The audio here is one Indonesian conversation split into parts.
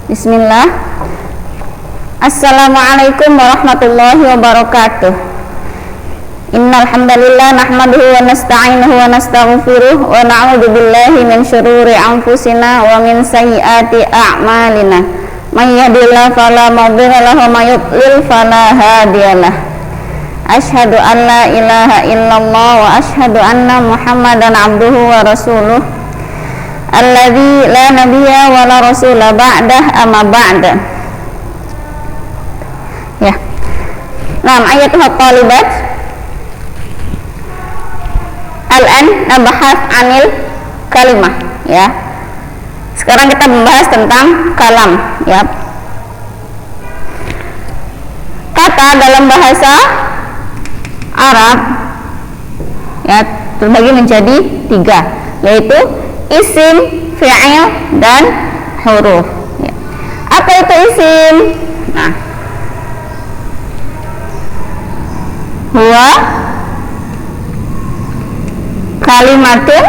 Bismillah. Assalamualaikum warahmatullahi wabarakatuh. Innal hamdalillah nahmaduhu wa nasta'inuhu wa nastaghfiruh wa na'udzu billahi min syururi anfusina wa min sayyiati a'malina. May yahdihillahu fala mudilla lahu wa may yudlil fala hadiyalah. Asyhadu an la ilaha illallah wa asyhadu anna Muhammadan abduhu wa rasuluh. Alladzi la nabiyya wa la rasula ba'dah amma ba'da. Ya. Nah, ayat talibat. Al-an nabahas anil kalimah, ya. Sekarang kita membahas tentang kalam, ya. Kata dalam bahasa Arab, ya, terbagi menjadi 3, yaitu isim, fi'il, dan huruf. Ya. Apa itu isim? Nah, huwa kalimatun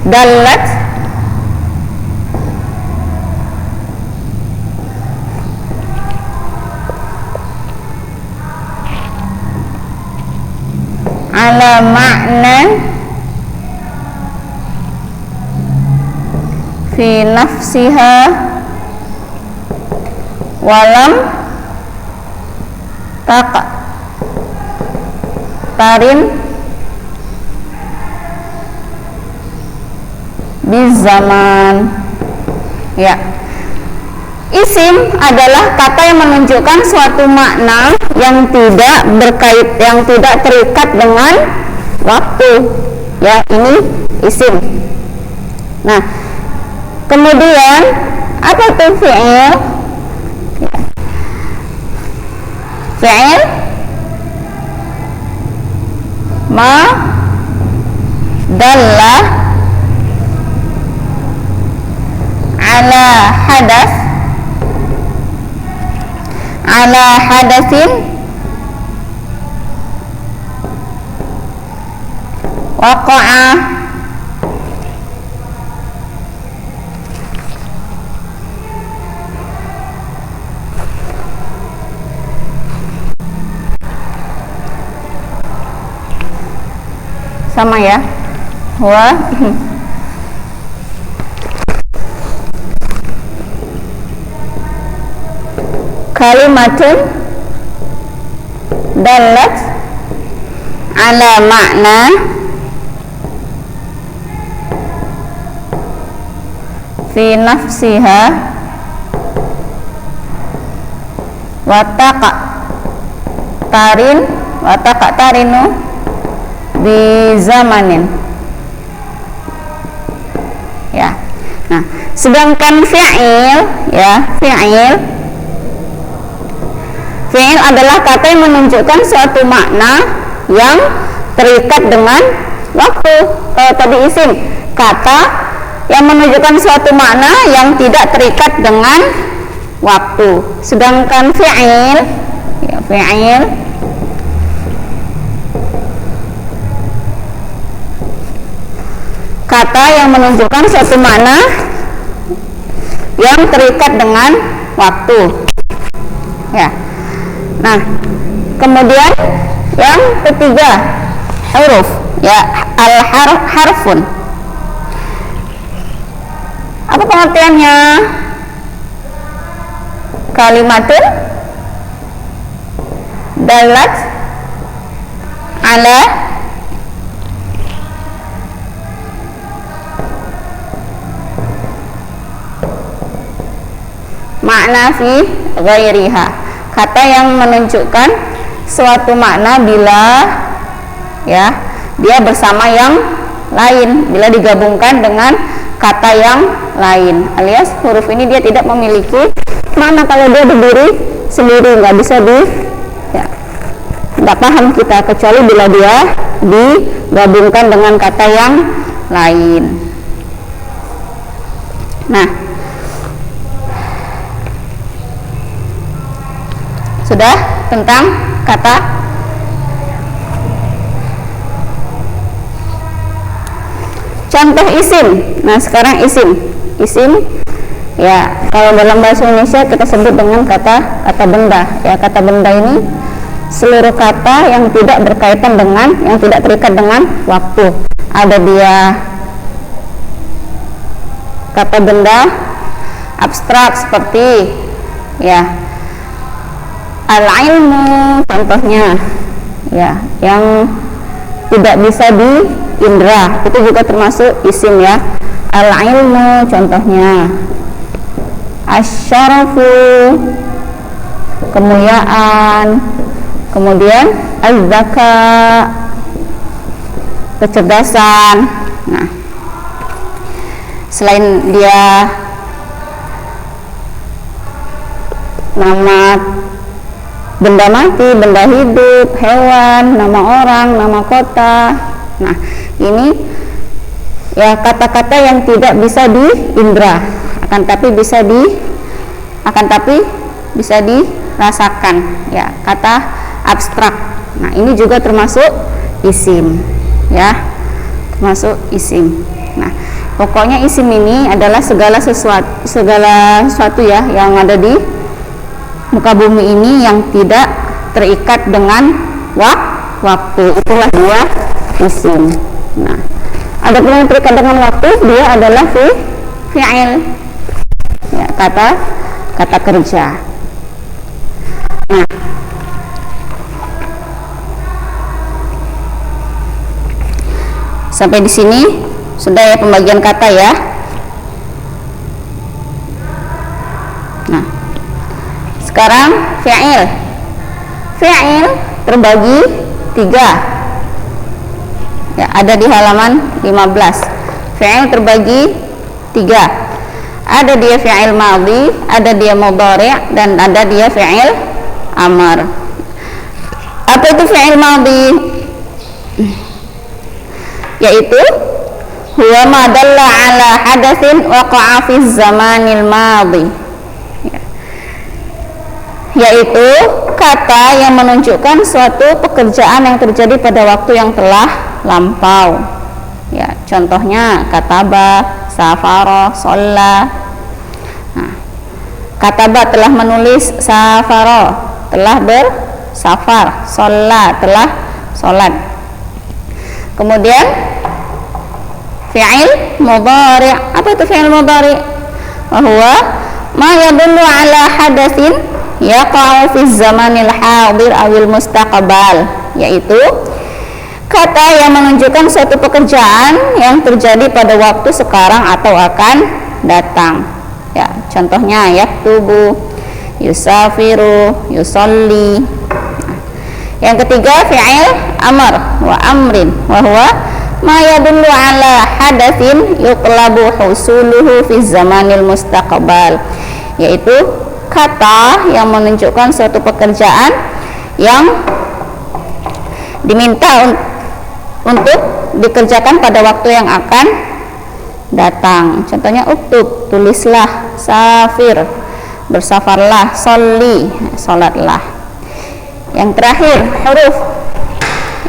dallat ala ma'nan fi nafsiha walam tarin bizaman. Ya. Isim adalah kata yang menunjukkan suatu makna yang tidak terikat dengan waktu. Ya, ini isim. Nah, kemudian apa itu fi'il? Ya. Fi'il ma dalla ala hadatsin waqa'a sama, ya. Huwa kalimatun dallat ala makna fi nafsiha wa taqtarinu bi zamanin. Ya. Nah, sedangkan fi'il, ya, fi'il adalah kata yang menunjukkan suatu makna yang terikat dengan waktu. Tadi isim, kata yang menunjukkan suatu makna yang tidak terikat dengan waktu. Sedangkan fi'il, ya, kata yang menunjukkan suatu makna yang terikat dengan waktu. Ya. Nah, kemudian yang ketiga, huruf, ya, harfun. Apa pengertiannya? Kalimatun dallat ala makna fi ghairiha, kata yang menunjukkan suatu makna bila, ya, dia bersama yang lain, bila digabungkan dengan kata yang lain, alias huruf ini dia tidak memiliki makna kalau dia berdiri sendiri, nggak bisa nggak paham kita kecuali bila dia digabungkan dengan kata yang lain. Nah, sudah tentang kata. contoh isim. Nah, sekarang isim ya, kalau dalam bahasa Indonesia kita sebut dengan kata benda. Ya, kata benda ini seluruh kata yang tidak berkaitan dengan, yang tidak terikat dengan waktu. Ada dia kata benda abstrak seperti ya al-ilmu contohnya, ya, yang tidak bisa diindra, itu juga termasuk isim ya. Al-ilmu contohnya, asyarafu kemuliaan, kemudian az-zaka kecerdasan. Nah, selain dia nama benda mati, benda hidup, hewan, nama orang, nama kota. Nah, ini ya kata-kata yang tidak bisa diindra, akan tapi bisa dirasakan, ya, kata abstrak. Nah, ini juga termasuk isim, ya, termasuk isim. Nah, pokoknya isim ini adalah segala sesuatu ya yang ada di muka bumi ini yang tidak terikat dengan waktu. Itulah dia isim. Nah, ada pun yang terikat dengan waktu, dia adalah fi'il, ya, kata kerja. Nah, sampai di sini sudah ya pembagian kata ya. Nah, sekarang fi'il terbagi 3 ya, ada di halaman 15. Fi'il terbagi 3, ada dia fi'il madhi, ada dia mudhari', dan ada dia fi'il amr. Apa itu fi'il madhi? Yaitu huwa ma dalla ala hadatsin waqa'a fi zamanil madhi, yaitu kata yang menunjukkan suatu pekerjaan yang terjadi pada waktu yang telah lampau. Ya, contohnya kataba, safara, sholla. Nah, kataba telah menulis, safara telah bersafar, sholla telah sholat. Kemudian fi'il mudhari'. Apa itu fi'il mudhari'? Wa huwa ma yadullu ala hadatsin yaqa'u fi zamanil hadir awil mustaqbal, yaitu kata yang menunjukkan suatu pekerjaan yang terjadi pada waktu sekarang atau akan datang. Ya, contohnya yaktubu, yusafiru, yusolli. Nah, yang ketiga fi'il amr wa amrin, wa huwa ma yadullu ala hadatsin yuqlabu husuluhu fi zamanil mustaqbal, yaitu kata yang menunjukkan suatu pekerjaan yang diminta untuk dikerjakan pada waktu yang akan datang. Contohnya uktub, tulislah, safir, bersafarlah, sholli, sholatlah. Yang terakhir huruf,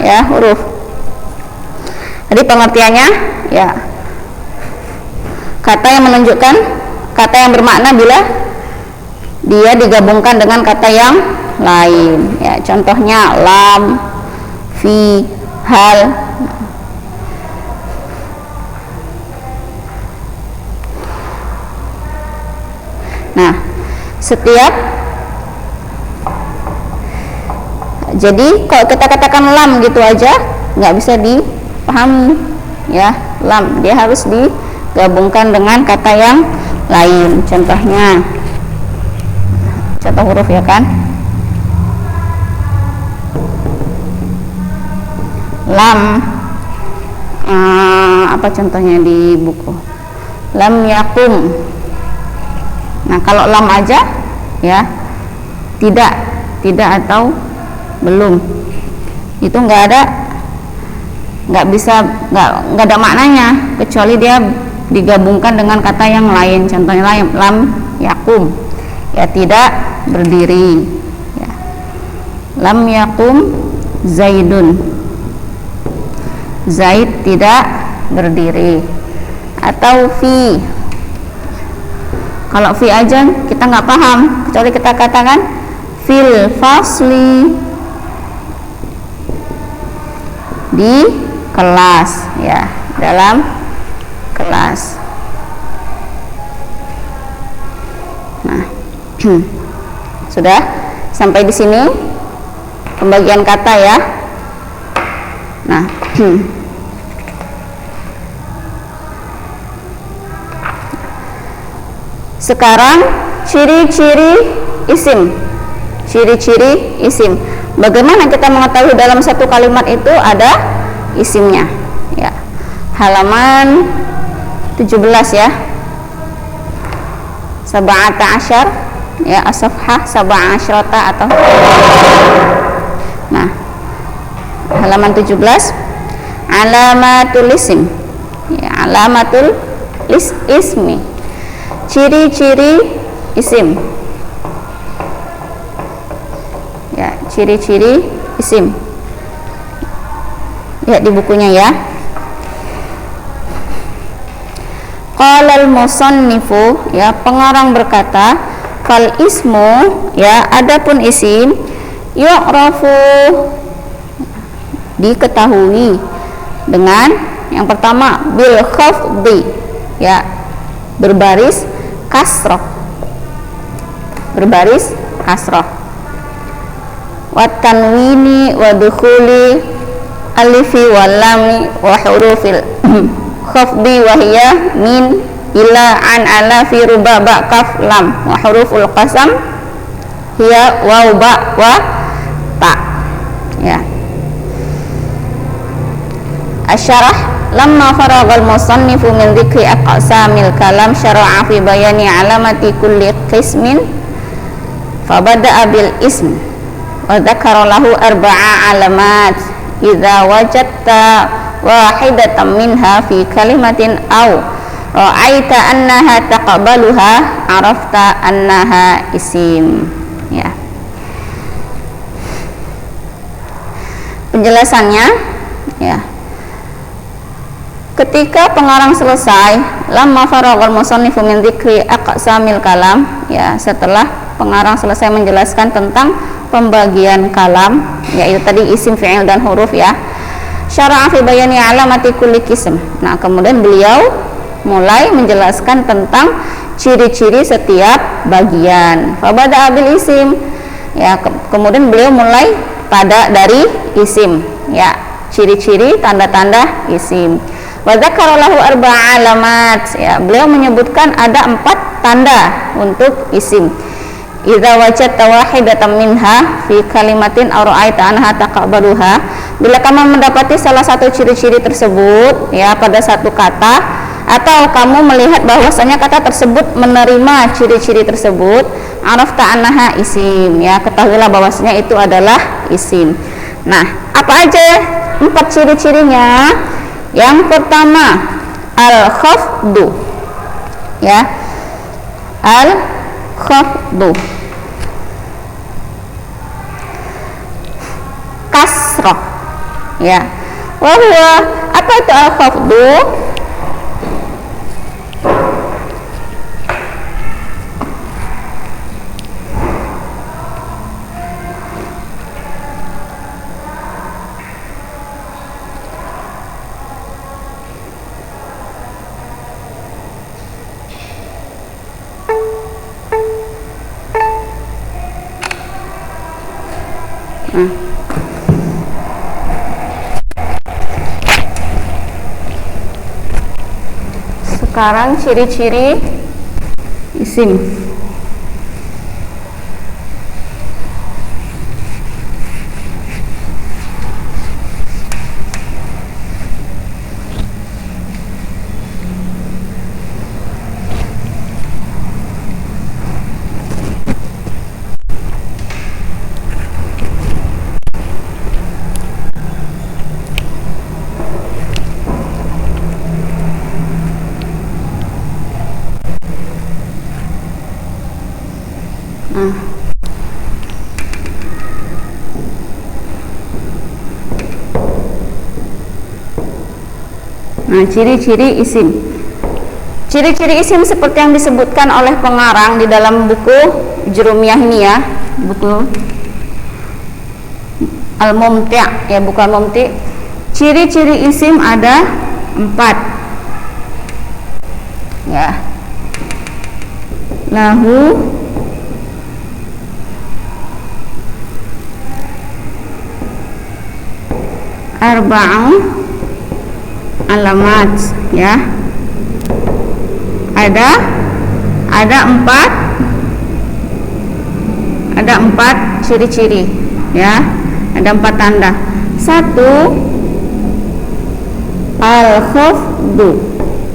ya, huruf. Jadi pengertiannya ya, kata yang menunjukkan, kata yang bermakna bila dia digabungkan dengan kata yang lain, ya, contohnya lam, fi, hal. Nah, jadi kalau kita katakan lam gitu aja nggak bisa dipahami, ya, lam dia harus digabungkan dengan kata yang lain. Contohnya, contoh huruf ya kan, lam, apa contohnya di buku, lam yakum. Nah, kalau lam aja ya, tidak atau belum, itu nggak ada maknanya kecuali dia digabungkan dengan kata yang lain. Contohnya lam yakum, ya, tidak berdiri, ya. Lam yakum zaidun, Zaid tidak berdiri. atau fi. Kalau fi aja kita nggak paham, kecuali kita katakan fil fasli, di kelas, ya, dalam kelas. Nah, sudah sampai di sini pembagian kata ya. Nah, sekarang ciri-ciri isim. Ciri-ciri isim. Bagaimana kita mengetahui dalam satu kalimat itu ada isimnya? Ya. Halaman 17 ya. 17 ya, as-safhah 17 atau nah, halaman 17 alamatul isim. Ya, alamatul ismi. Ciri-ciri isim. Ya, ciri-ciri isim. Ya, di bukunya ya. Qala al-musannifu, ya, pengarang berkata, fal ismu, ya, adapun isim, yu'rafu, diketahui dengan yang pertama bil khafdi, ya, berbaris kasroh, berbaris kasroh, wa tanwini wa dukhuli alifi wal lami wa hurufil khafdi wa hiya min ila an ala fi ruba ba kaf lam wa huruful qasam hiya waw ba wa ta. Ya, asyarah lamma faragal musannifu min dzikri aqsamil kalam syara'a fi bayani alamati kulli qismin fabada'a bil ism wa dzakara lahu arba'a alamat idza wajadta wahidatan minha fi kalimatin aw ra'aita annaha taqbaluha arafta annaha isim. Ya, penjelasannya, ya, ketika pengarang selesai lamma faraghal musannifu min dzikri aqsamil kalam, ya, setelah pengarang selesai menjelaskan tentang pembagian kalam, yaitu tadi isim, fi'il dan huruf, ya, syara'a fi bayani alamati kulli qism. Nah, kemudian beliau mulai menjelaskan tentang ciri-ciri setiap bagian. Fabada'a bil isim, ya, kemudian beliau mulai pada dari isim, ya, ciri-ciri tanda-tanda isim. Wa dzakara lahu arba'a alamat, ya, beliau menyebutkan ada 4 tanda untuk isim. Idza wajadta wahidatan minha fi kalimatin aw ra'aita anha taqbaluha, bila kamu mendapati salah satu ciri-ciri tersebut, ya, pada satu kata, atau kamu melihat bahwasanya kata tersebut menerima ciri-ciri tersebut, arafta annaha isim, ya, ketahuilah bahwasanya itu adalah isim. Nah, apa aja 4 ciri-cirinya? Yang pertama al-khafdu, ya, al-khafdu, kasroh, ya. Wahwa, apa itu al-khafdu? Sekarang ciri-ciri isim. Nah, ciri-ciri isim. Ciri-ciri isim seperti yang disebutkan oleh pengarang di dalam buku Jurumiyah ini ya, buku Al-Mumti', ya bukan Mumti'. Ciri-ciri isim ada 4. Ya. Lahu arba'u alamat, ya. Ada empat ciri-ciri, ya. Ada 4 tanda. 1, al-khafdu.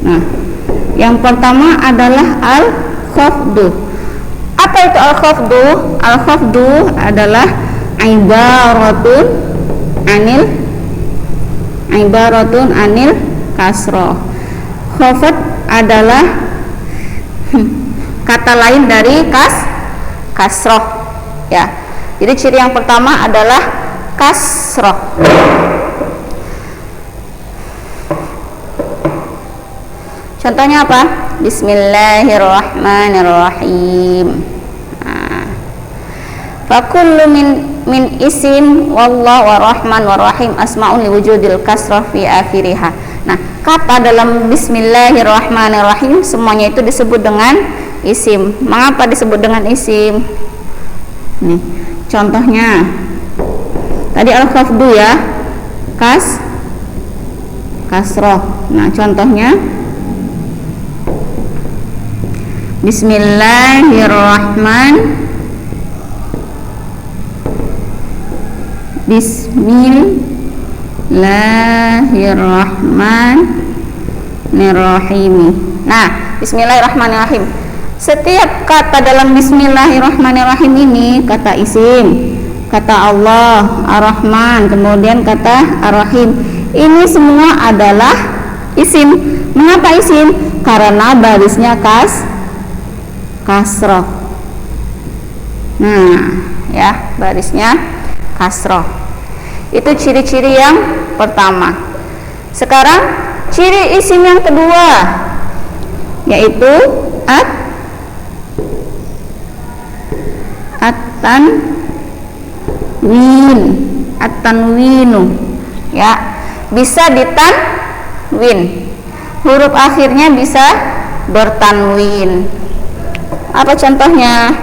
Nah, yang pertama adalah al-khafdu. Apa itu al-khafdu? Al-khafdu adalah ibaratun anil kasroh. Khafat adalah kata lain dari kasroh, ya. Jadi ciri yang pertama adalah kasroh. Contohnya apa? Bismillahirrahmanirrahim. Fakullu min isim wallah warahman warahim asma'un liwujudil kasrah fi akhiriha. Nah, kata dalam bismillahirrahmanirrahim semuanya itu disebut dengan isim. Mengapa disebut dengan isim? Nih, contohnya tadi al-khafdu ya, kasroh. Nah, contohnya Bismillahirrahmanirrahim. Nah, bismillahirrahmanirrahim. Setiap kata dalam bismillahirrahmanirrahim ini kata isim, kata Allah Ar-Rahman, kemudian kata Ar-Rahim. Ini semua adalah isim. Mengapa isim? Karena barisnya kasroh. Nah, ya, barisnya kasroh. Itu ciri-ciri yang pertama. Sekarang ciri isim yang kedua, yaitu at-tanwinu, ya, bisa ditanwin. Huruf akhirnya bisa bertanwin. Apa contohnya?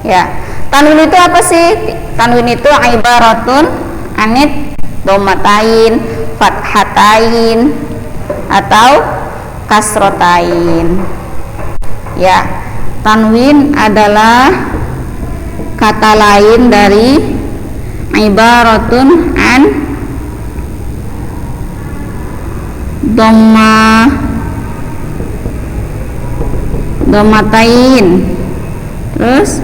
Ya, tanwin itu apa sih? Tanwin itu ibaratun anit domatain, fathatain, atau kasrotain. Ya, tanwin adalah kata lain dari ibaratun an domatain, terus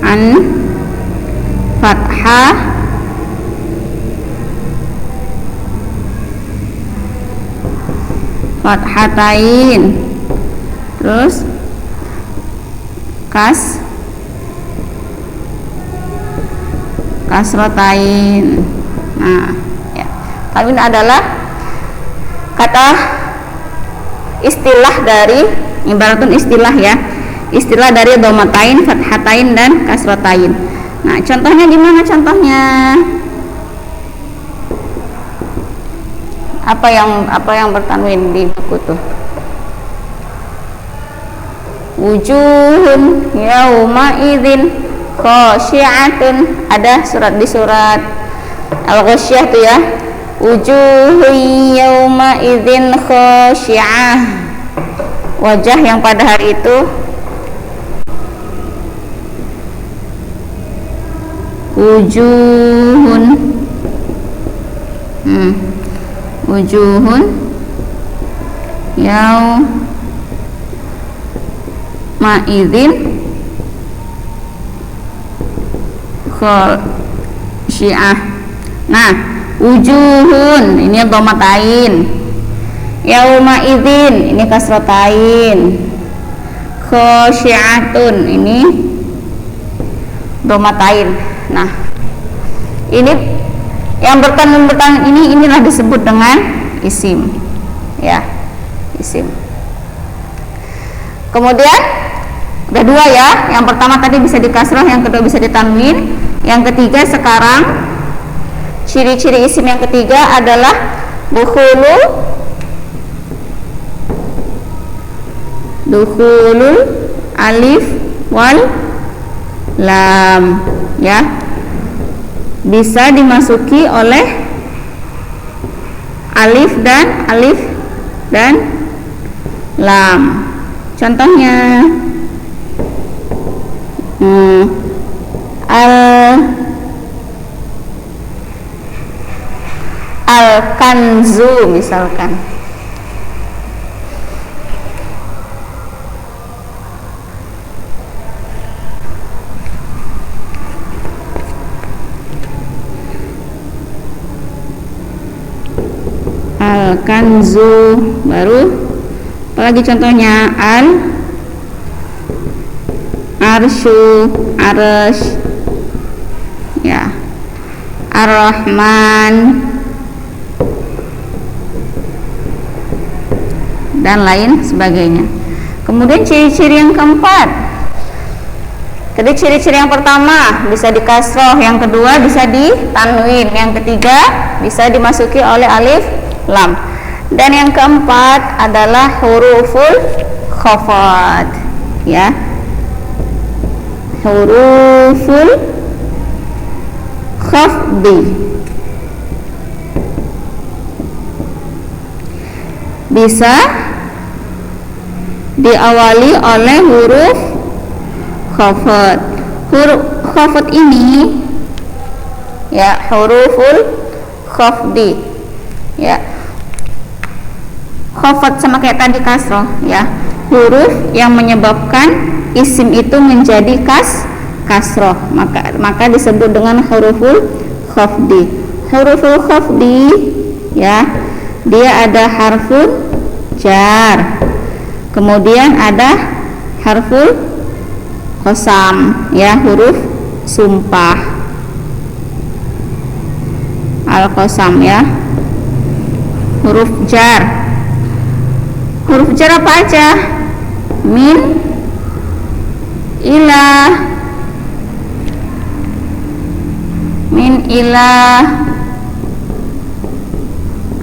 an fathatain, terus kasrotain. Nah, ya, tanwin adalah kata istilah dari ibaratun istilah, ya, istilah dari domatain, fathatain, dan kasrotain. Nah, contohnya gimana contohnya? Apa yang bertanwin di buku tuh? Wujuhun yauma idzin khasyi'atun. Ada di surat Al-Ghasyiyah tuh ya. Wujuhun yauma idzin khasyi'ah. Wajah yang pada hari itu wujuhun yauma idzin khasyi'ah. Nah, wujuhun ini domatain, yauma idzin ini kasrotain, khasyi'atun ini domatain. Nah, ini Yang bertanwin inilah disebut dengan isim, ya, isim. Kemudian ada dua ya. Yang pertama tadi bisa dikasroh, yang kedua bisa ditanwin. Yang ketiga sekarang ciri-ciri isim yang ketiga adalah dukhulul alif wal lam, ya, bisa dimasuki oleh alif dan lam. Contohnya al-kanzu misalkan. Al-kanzu, baru apalagi contohnya arsyu, arsy, ya, ar-rahman dan lain sebagainya. Kemudian ciri-ciri yang keempat, jadi ciri-ciri yang pertama bisa dikasroh, yang kedua bisa ditanwin, yang ketiga bisa dimasuki oleh alif lam, dan yang keempat adalah huruful khafad, ya, huruful khafdi, bisa diawali oleh huruf khafad. Huruf khafad ini, ya, huruful khafdi, ya, khafad sama kayak tadi kasroh, ya, huruf yang menyebabkan isim itu menjadi kasroh, maka disebut dengan huruful khafdi. Huruful khafdi, ya, dia ada harful jar, kemudian ada harful qasam, ya, huruf sumpah, al-qasam, ya, huruf jar. Huruf jar apa aja? Min, ilah,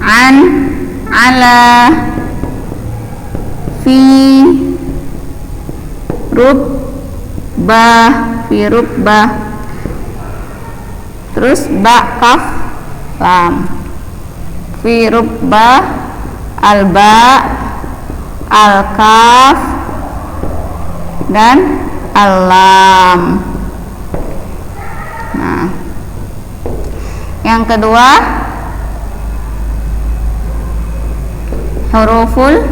an, ala, fi, rubbah, terus ba, kaf, lam. Fi rubbah, al-ba, al-kaf, dan al-lam. Nah, yang kedua huruful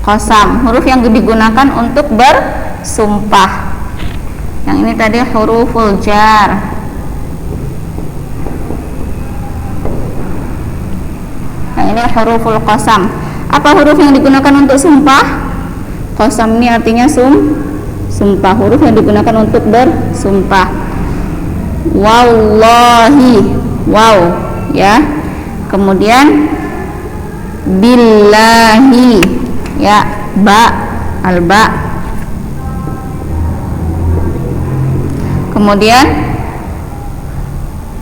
qasam, huruf yang digunakan untuk bersumpah. Yang ini tadi huruful jar. Yang ini huruful qasam. Apa huruf yang digunakan untuk sumpah? Qasam ini artinya sumpah, huruf yang digunakan untuk bersumpah. Wallahi, wow, ya. Kemudian billahi, ya, ba, al-ba. Kemudian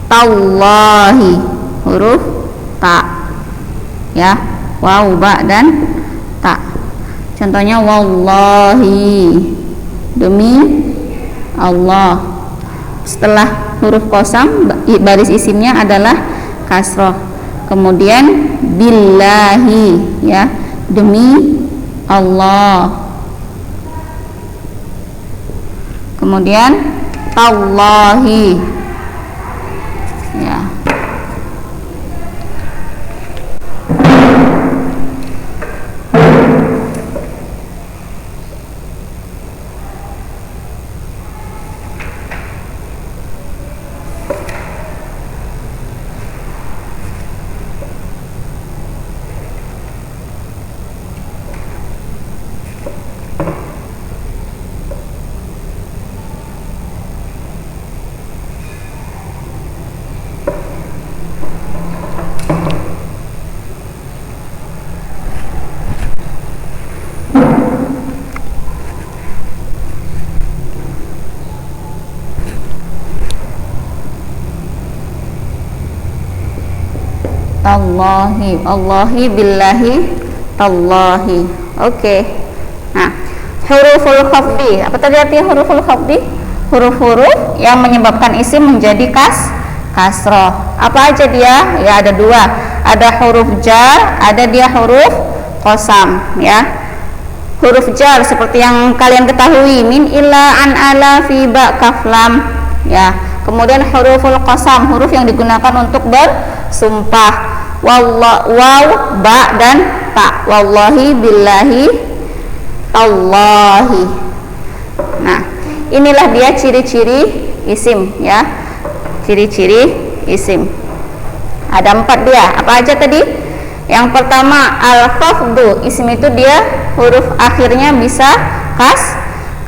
tallahi, huruf ta, ya, waw, ba, dan ta. Contohnya wallahi, demi Allah. Setelah huruf qasam, baris isimnya adalah kasroh. Kemudian billahi, ya, demi Allah. Kemudian tallahi, ya. tallahi, Allahi, billahi, tallahi. Oke. Nah, huruful khafdi. Apa tadi artinya huruful khafdi? Huruf-huruf yang menyebabkan isim menjadi kasroh. Apa aja dia? Ya ada dua. Ada huruf jar, ada dia huruf qasam, ya. Huruf jar seperti yang kalian ketahui, min, ila, an, ala, fi, ba, kaf, lam, ya. Kemudian huruful qasam, huruf yang digunakan untuk bersumpah. Waw, ba, dan ta. Wallahi, billahi, tallahi. Nah, inilah dia ciri-ciri isim, ya. Ciri-ciri isim. Ada 4 dia. Apa aja tadi? Yang pertama al-khafdu, isim itu dia huruf akhirnya bisa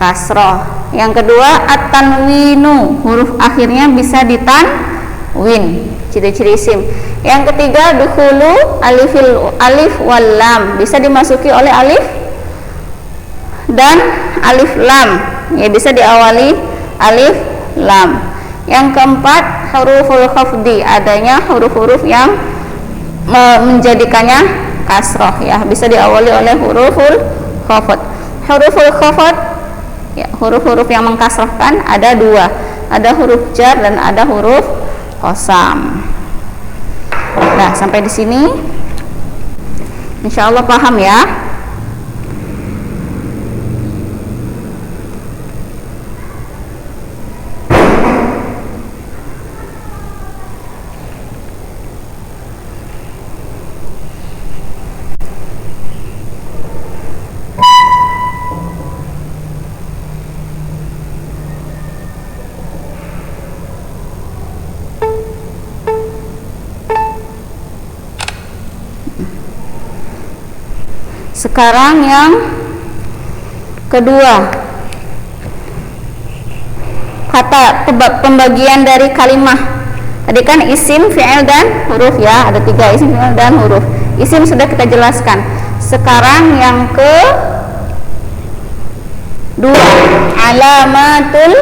kasroh. Yang kedua at-tanwinu, huruf akhirnya bisa ditanwin. Ciri-ciri isim. Yang ketiga dukhulu alif wal lam, bisa dimasuki oleh alif dan alif lam, ya bisa diawali alif lam. Yang keempat huruful khafdi, adanya huruf-huruf yang menjadikannya kasroh, ya bisa diawali oleh huruful khafd. Huruful khafd, ya huruf-huruf yang mengkasrohkan ada 2, ada huruf jar dan ada huruf qasam. Nah, sampai di sini insyaallah paham ya. Sekarang yang kedua, kata pembagian dari kalimah. Tadi kan isim, fi'il, dan huruf, ya ada 3, isim, fi'il, dan huruf. Isim sudah kita jelaskan. Sekarang yang kedua, alamatul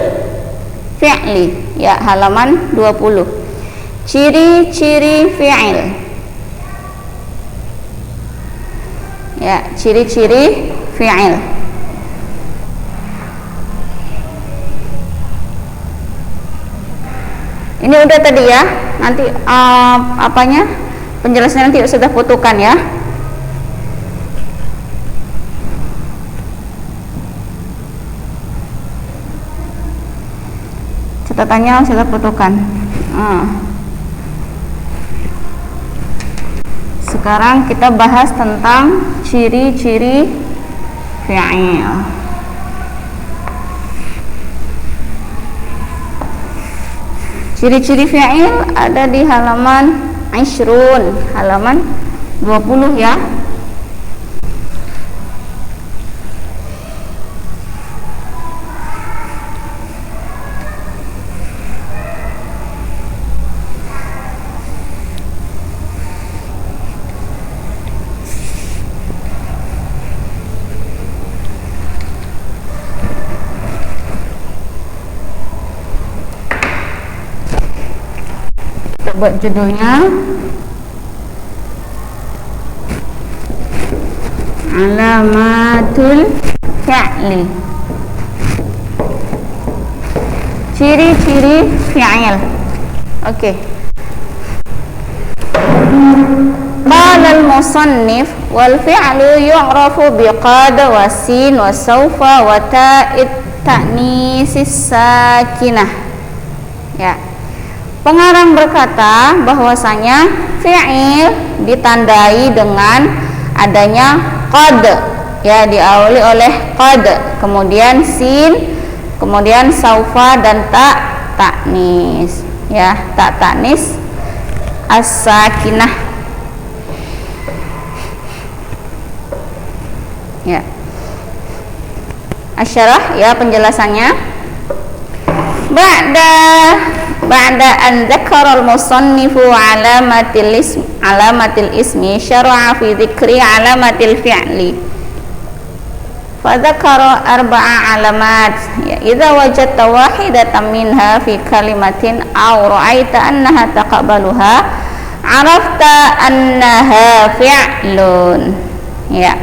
fi'li, ya halaman 20. Ciri-ciri fi'il, ya ciri-ciri fi'il. Ini udah tadi ya, nanti apanya penjelasannya nanti sudah putukan ya. Catatannya sudah putukan. Sekarang kita bahas tentang ciri-ciri fi'il. Ciri-ciri fi'il ada di halaman 20, halaman 20 ya. Buat judulnya alamatul fi'li, ciri-ciri fi'il. Oke. Qala al-musannif wal fi'lu yu'rafu biqad wa sin wa sawfa wa ta'id ta'nisis sakinah. Ya. Pengarang berkata bahwasanya fi'il ditandai dengan adanya qad, ya diawali oleh qad, kemudian sin, kemudian saufa dan ta'nis, ya ta'nis as-sakinah. Ya. Asyarah, ya penjelasannya. Ba'da an dzakara al-musannifu alamatil ismi syara'a fi dzikri alamatil fi'li. Fa dzakara 4 alamat. Ya, idza wajadta wahidatan minha fi kalimatin aw ra'aita annaha taqabbaluha Arafta annaha fi'lun. Ya.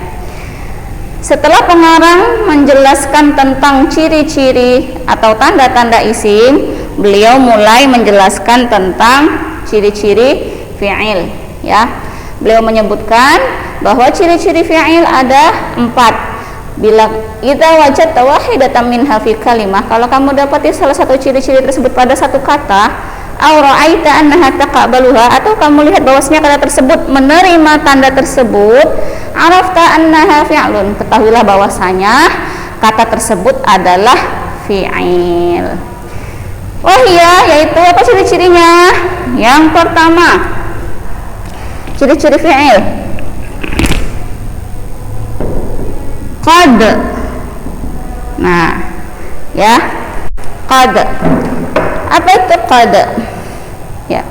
Setelah pengarang menjelaskan tentang ciri-ciri atau tanda-tanda isim, beliau mulai menjelaskan tentang ciri-ciri fi'il. Ya. Beliau menyebutkan bahwa ciri-ciri fi'il ada 4. Bila idza wajadta wahidatan minha fi kalimah, kalau kamu dapati salah satu ciri-ciri tersebut pada satu kata, aw ra'aita annaha taqbaluha, atau kamu lihat bahwasanya kata tersebut menerima tanda tersebut, arafta annaha fi'lun, ketahuilah bahwasanya kata tersebut adalah fi'il. Wahia, yaitu apa ciri-cirinya? Yang pertama, ciri-ciri fi'il, qad. Nah, ya, qad. Apa itu qad? Ya.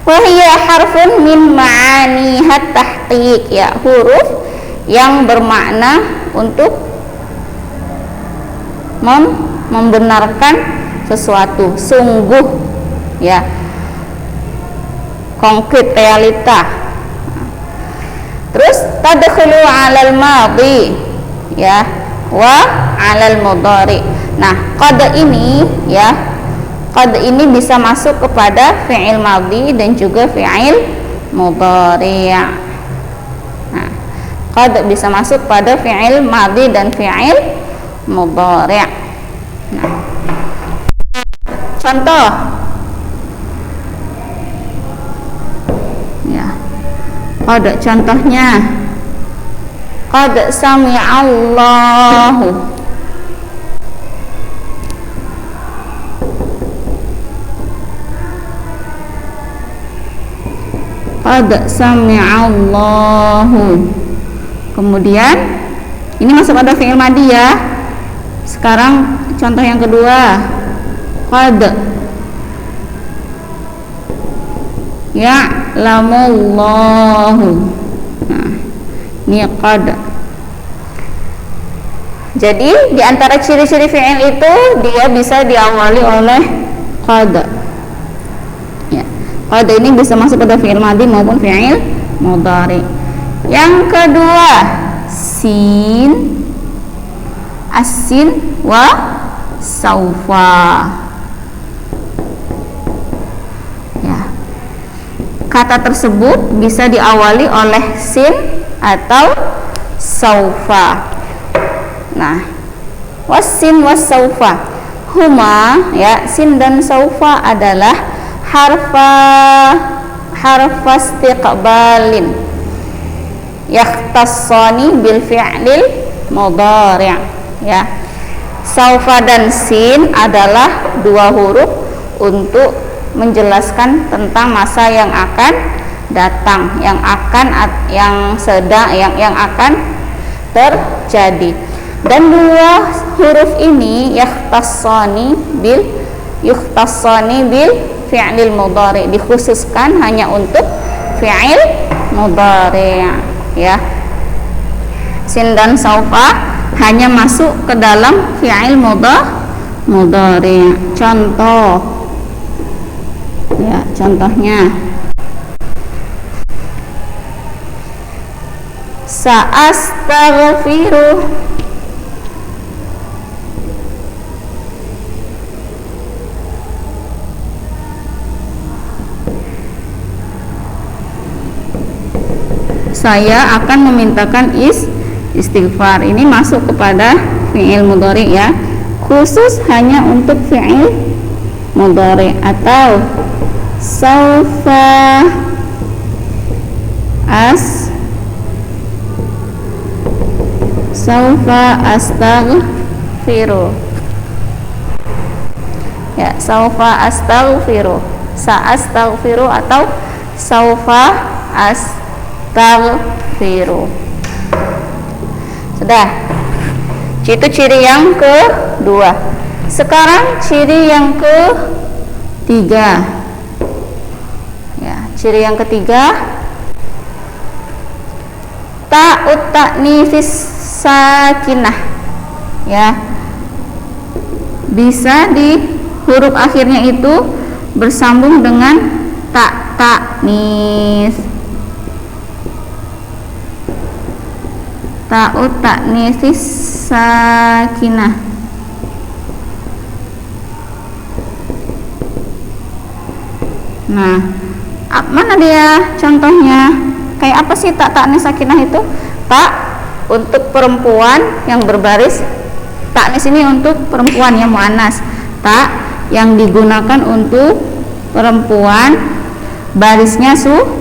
Wa hiya harfun min ma'aniha tahqiq, ya, huruf yang bermakna untuk membenarkan sesuatu, sungguh, ya, konkret, realita. Terus tadkhulu 'alal madhi, ya, wa 'alal mudhari. Nah, qad ini, ya, qad ini bisa masuk kepada fi'il madhi dan juga fi'il mudhari. Nah, qad bisa masuk pada fi'il madhi dan fi'il mudhari. Nah, contoh, ya, qad, contohnya, qad sami'allahu, qad sami'allahu. Kemudian ini masuk pada fi'il madhi, ya. Sekarang contoh yang kedua, qad ya'lamullahu. Nah, ini qad. Jadi di antara ciri-ciri fi'il itu dia bisa diawali oleh qad. Ya, qad ini bisa masuk pada fi'il madhi maupun fi'il mudhari. Yang kedua, sin, as-sin wa saufa. Ya. Kata tersebut bisa diawali oleh sin atau saufa. Nah, was-sin was saufa huma, ya, sin dan saufa adalah harfa istiqbalin yakhtassani bil fi'lil mudhari', ya. Saufa dan sin adalah dua huruf untuk menjelaskan tentang masa yang akan datang, yang akan terjadi. Dan dua huruf ini yakhtassani bil fi'lil mudhari', dikhususkan hanya untuk fi'il mudhari', ya. Sin dan saufa hanya masuk ke dalam fi'il mudhari'. Contoh, ya, contohnya, sa'astaghfiru, saya akan memintakan istighfar. Ini masuk kepada fi'il mudhari', ya, khusus hanya untuk fi'il mudhari'. Atau saufa astaghfiru, ya, saufa astaghfiru, sa'astaghfiru atau saufa astaghfiru. Sudah. Itu ciri yang kedua. Sekarang ciri yang ketiga. Ya, ciri yang ketiga, ta'ut ta'nifis sakinah, ya. Bisa di huruf akhirnya itu bersambung dengan ta. ta'nis. Ta'ut ta'nisis sakinah. Nah, mana dia contohnya? Kayak apa sih tak ta'nis sakinah itu? Tak untuk perempuan yang berbaris. Ta'nis ini untuk perempuan yang muannas. Tak yang digunakan untuk perempuan barisnya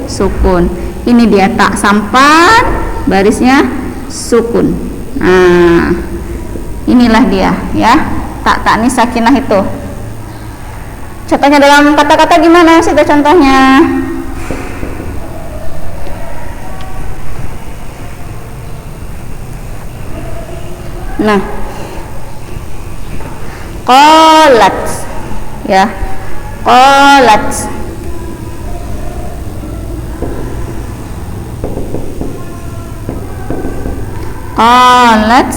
sukun. Ini dia tak sampan barisnya sukun. Nah, inilah dia ya, tak ta'nis sakinah itu. Contohnya dalam kata-kata gimana sih contohnya? Nah, qalat ya, qalat. Qalat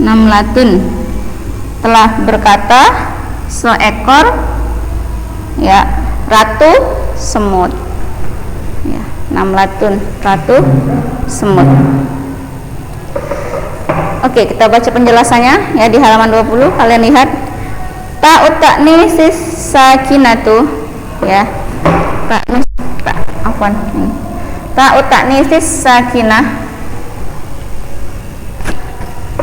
namlatun telah berkata seekor ya ratu semut ya, namlatun ratu semut. Oke, kita baca penjelasannya ya di halaman 20. Kalian lihat ta'ut ta'nisis sakinatu ya, ta'ut ta'nisis sakinah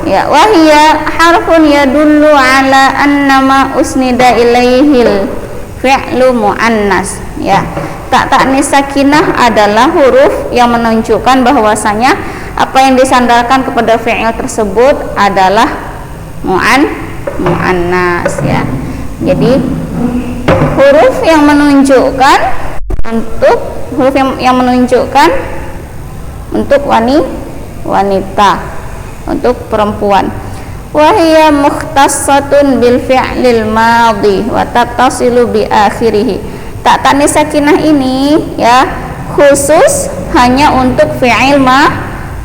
ya, wahia harfun yadullu ala annama usnida ilaihil fi'lu mu'annas ya. Tak ta'nis sakinah adalah huruf yang menunjukkan bahwasanya apa yang disandarkan kepada fi'il tersebut adalah mu'annas ya. Jadi huruf yang menunjukkan untuk wanita, untuk perempuan. Wahia mukhtassatun bil fi'lil madhi wa tattasilu bi akhirih. Tak ta'nis sakinah ini ya khusus hanya untuk fi'il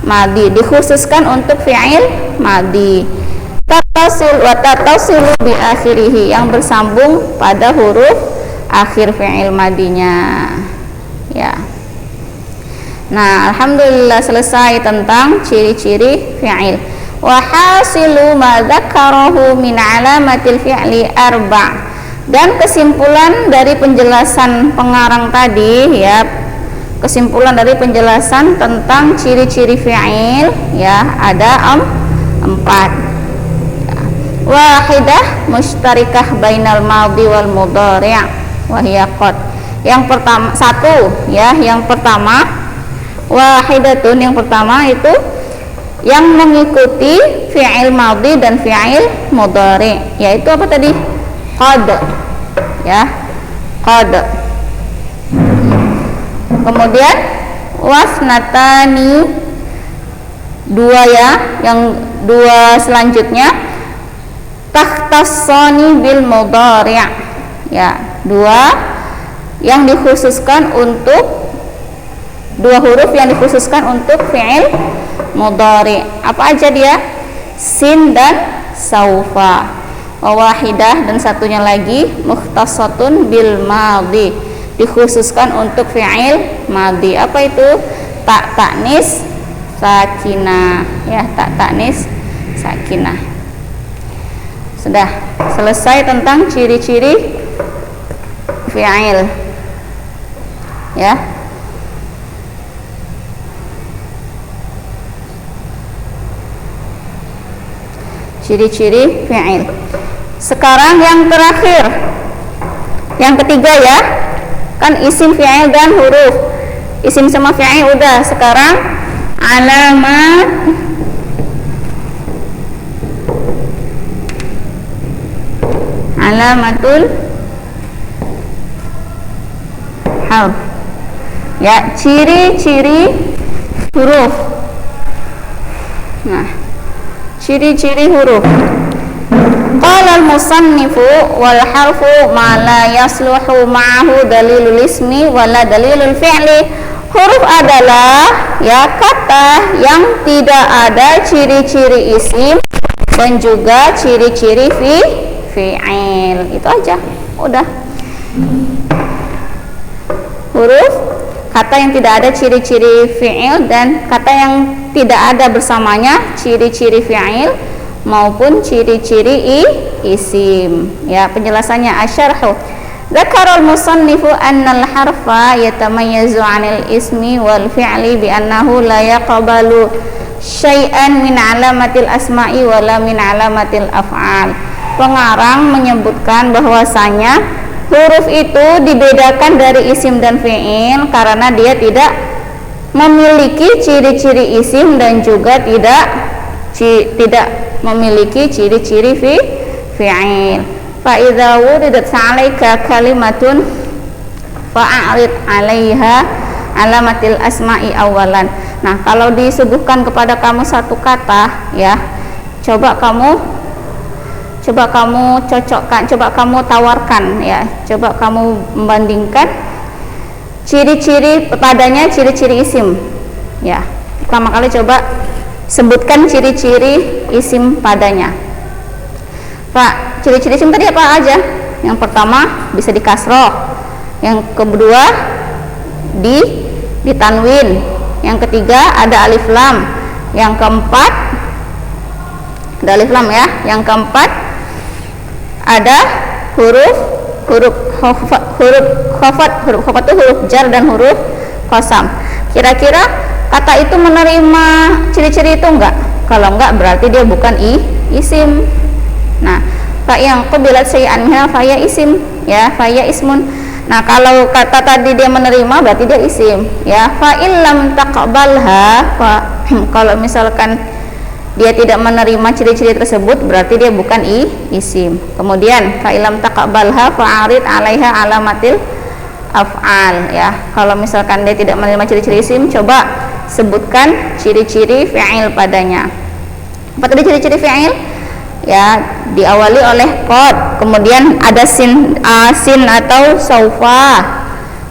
madhi, dikhususkan untuk fi'il madhi. Tattasilu bi akhirih, yang bersambung pada huruf akhir fi'il madhinya ya. Nah, alhamdulillah selesai tentang ciri-ciri fi'il. Wa hasilu ma dzakarahu min alamatil fi'li arba'. Dan kesimpulan dari penjelasan pengarang tadi ya, kesimpulan dari penjelasan tentang ciri-ciri fi'il ya, ada 4 ya. Wahidah musytarikah bainal madhi wal mudhari' wa hiya qad. Yang pertama wahidatun, yang pertama itu yang mengikuti fi'il madhi dan fi'il mudhari', yaitu apa tadi? Qad ya, qad. Kemudian wasnatani, 2 ya, yang 2 selanjutnya takhtassani bil mudhari' ya, 2 yang dikhususkan untuk 2 huruf yang dikhususkan untuk fi'il mudhari'. Apa aja dia? Sin dan saufa. Wahidah, dan satunya lagi mukhtassatun bil madhi, dikhususkan untuk fi'il madhi. Apa itu? Tak ta'nis sakinah ya, tak ta'nis sakinah. Sudah selesai tentang ciri-ciri fi'il ya. Ciri-ciri fi'il. Sekarang yang terakhir, yang ketiga ya, kan isim, fi'il dan huruf. Isim sama fi'il udah. Sekarang alamatul harf ya, ciri-ciri huruf. Nah, ciri-ciri huruf. Qala al-musannifu wal harfu ma la yasluhu ma'ahu dalilul ismi wala dalilul fi'li. Huruf adalah ya kata yang tidak ada ciri-ciri isim dan juga ciri-ciri fi'il. Itu aja. Udah. Huruf kata yang tidak ada ciri-ciri fi'il dan kata yang tidak ada bersamanya ciri-ciri fi'il maupun ciri-ciri isim. Ya, penjelasannya asyarhu. Dzakara al-musannifu anna al-harfa yatamayyazu 'anil ismi wal fi'li bi annahu la yaqbalu syai'an min 'alamatil asma'i wala min 'alamatil af'al. Pengarang menyebutkan bahwasanya huruf itu dibedakan dari isim dan fi'il karena dia tidak memiliki ciri-ciri isim dan juga tidak memiliki ciri-ciri fi'il. Fa idza wuridat 'alaika kalimatun fa'arid 'alaiha alamatil asma'i awalan. Nah, kalau disuguhkan kepada kamu satu kata, ya, coba kamu cocokkan, coba kamu tawarkan, ya, coba kamu membandingkan ciri-ciri padanya, ciri-ciri isim, ya. Pertama kali coba sebutkan ciri-ciri isim padanya. Pak, ciri-ciri isim tadi apa aja? Yang pertama bisa di kasroh, yang kedua di tanwin, yang ketiga ada alif lam, yang keempat ada alif lam, ya, yang keempat ada huruf khafat. Huruf khafat itu huruf jar dan huruf qasam. Kira-kira kata itu menerima ciri-ciri itu enggak? Kalau enggak berarti dia bukan isim. Nah, fa yang qabilat syai'an minha fa ya isim, ya, fa ya ismun. Nah, kalau kata tadi dia menerima berarti dia isim, ya. Fa illam taqbalha, kalau misalkan dia tidak menerima ciri-ciri tersebut berarti dia bukan isim. Kemudian fa illam taqbalha fa'arid 'alaiha alamatil af'al, ya. Kalau misalkan dia tidak menerima ciri-ciri isim, coba sebutkan ciri-ciri fi'il padanya. Apa tadi ciri-ciri fi'il? Ya, diawali oleh qad, kemudian ada sin atau saufa,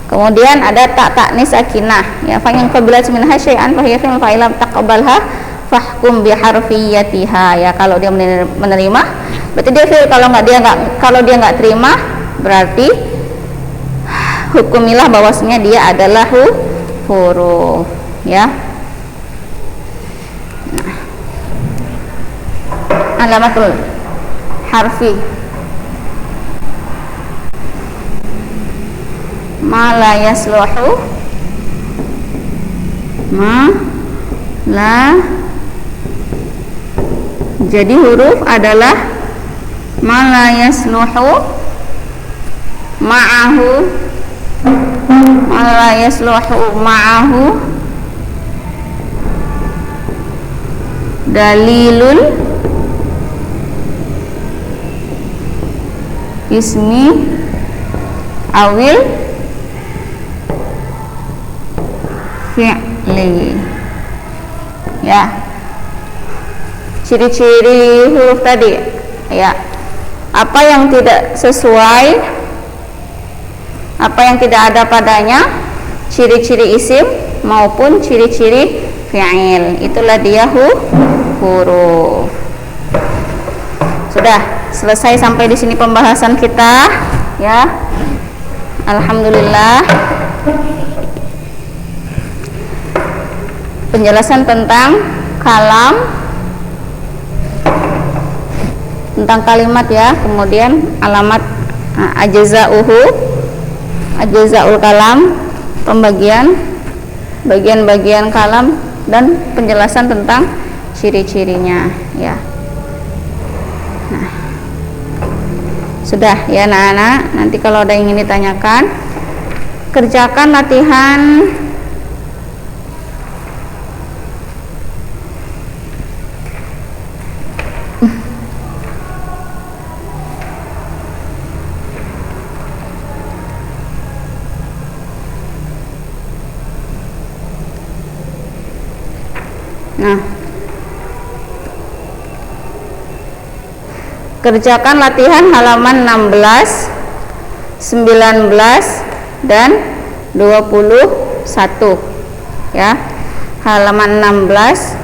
kemudian ada ta ta'nis sakinah, ya. Fa in qabilat minha syai'an fa hiya fi'il fa illam taqbalha fahkum bi harfiyatiha, ya. Kalau dia menerima berarti dia fi'il, kalau dia nggak terima berarti hukumilah bahwasanya dia adalah huruf, ya. Alamatul harfi ma la yasluhu jadi huruf adalah ma la yasluhu ma'ahu, ma la yasluhu ma'ahu dalilul ismi awil fi'li, ya. Ciri-ciri huruf tadi, ya. Apa yang tidak sesuai, apa yang tidak ada padanya ciri-ciri isim maupun ciri-ciri fi'il, itulah dia huruf. Sudah selesai sampai di sini pembahasan kita, ya. Alhamdulillah. Penjelasan tentang kalam, tentang kalimat, ya. Kemudian alamat ajza'ul kalam, pembagian bagian-bagian kalam dan penjelasan tentang ciri-cirinya, ya. Nah, sudah, ya anak-anak. Nanti kalau ada yang ingin ditanyakan, kerjakan latihan kerjakan latihan halaman 16, 19 dan 21, ya. Halaman 16,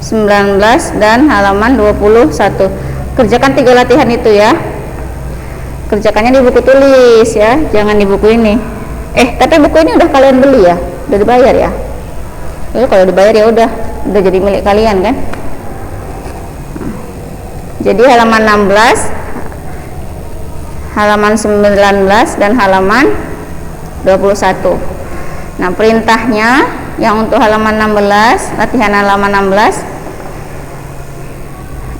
19 dan halaman 21. Kerjakan 3 latihan itu, ya. Kerjakannya di buku tulis ya, jangan di buku ini. Tapi buku ini udah kalian beli ya, udah dibayar ya. Kalau dibayar ya udah jadi milik kalian kan. Jadi halaman 16, halaman 19 dan halaman 21. Nah, perintahnya yang untuk halaman 16, latihan halaman 16,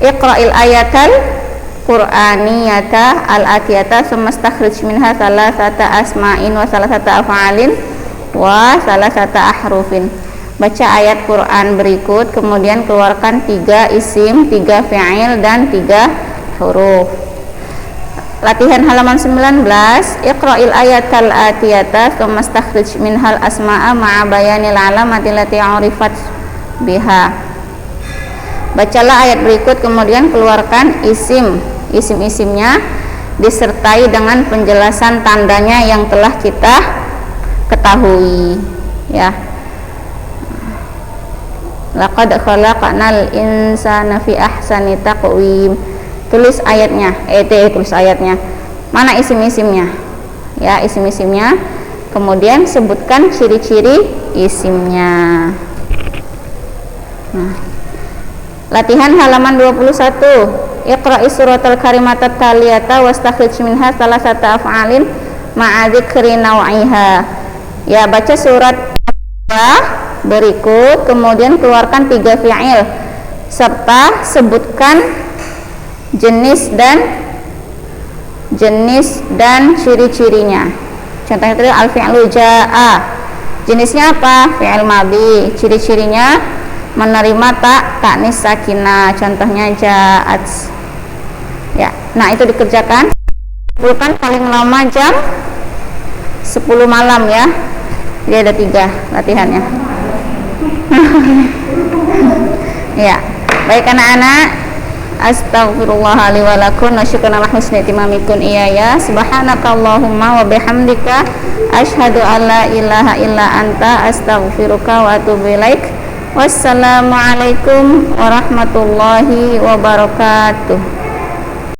Iqra'il ayatal Qur'aniyata al-atiyata sumastakhrij minha salasata asma'in wa salasata af'alin wa salasata ahrufin. Baca ayat Quran berikut, kemudian keluarkan 3 isim, 3 fi'il dan 3 huruf. Latihan halaman 19, Iqra'il ayatal atiyata sumastakhrij minhal asma'a ma'a bayanil alamati allati 'urifat biha. Bacalah ayat berikut, kemudian keluarkan isim-isimnya disertai dengan penjelasan tandanya yang telah kita ketahui ya. Laqad khalaqnal insana fi ahsani taqwim. Tulis ayatnya, tulis ayatnya. Mana isim-isimnya? Ya, isim-isimnya. Kemudian sebutkan ciri-ciri isimnya. Nah, latihan halaman 21. Iqra'is suratal karimatat taliyata wastakhrij minha salasata af'alin ma'a dzikri naw'iha. Ya, baca surat berikut, kemudian keluarkan 3 fi'il serta sebutkan jenis dan ciri-cirinya. Contohnya tadi al-fi'lu ja'a. Jenisnya apa? Fi'il madhi. Ciri-cirinya menerima ta'nis sakinah. Contohnya ja'at. Ya. Nah, itu dikerjakan. Kumpulkan paling lama jam 10 malam ya. Jadi ada 3 latihannya. Ya. Baik anak-anak, astaghfirullah li wa lakum wa syukran ala husni timamikum iyaya. Subhanakallahumma wa bihamdika asyhadu an la ilaha illa anta astaghfiruka wa atubu ilaik. Wassalamualaikum warahmatullahi wabarakatuh.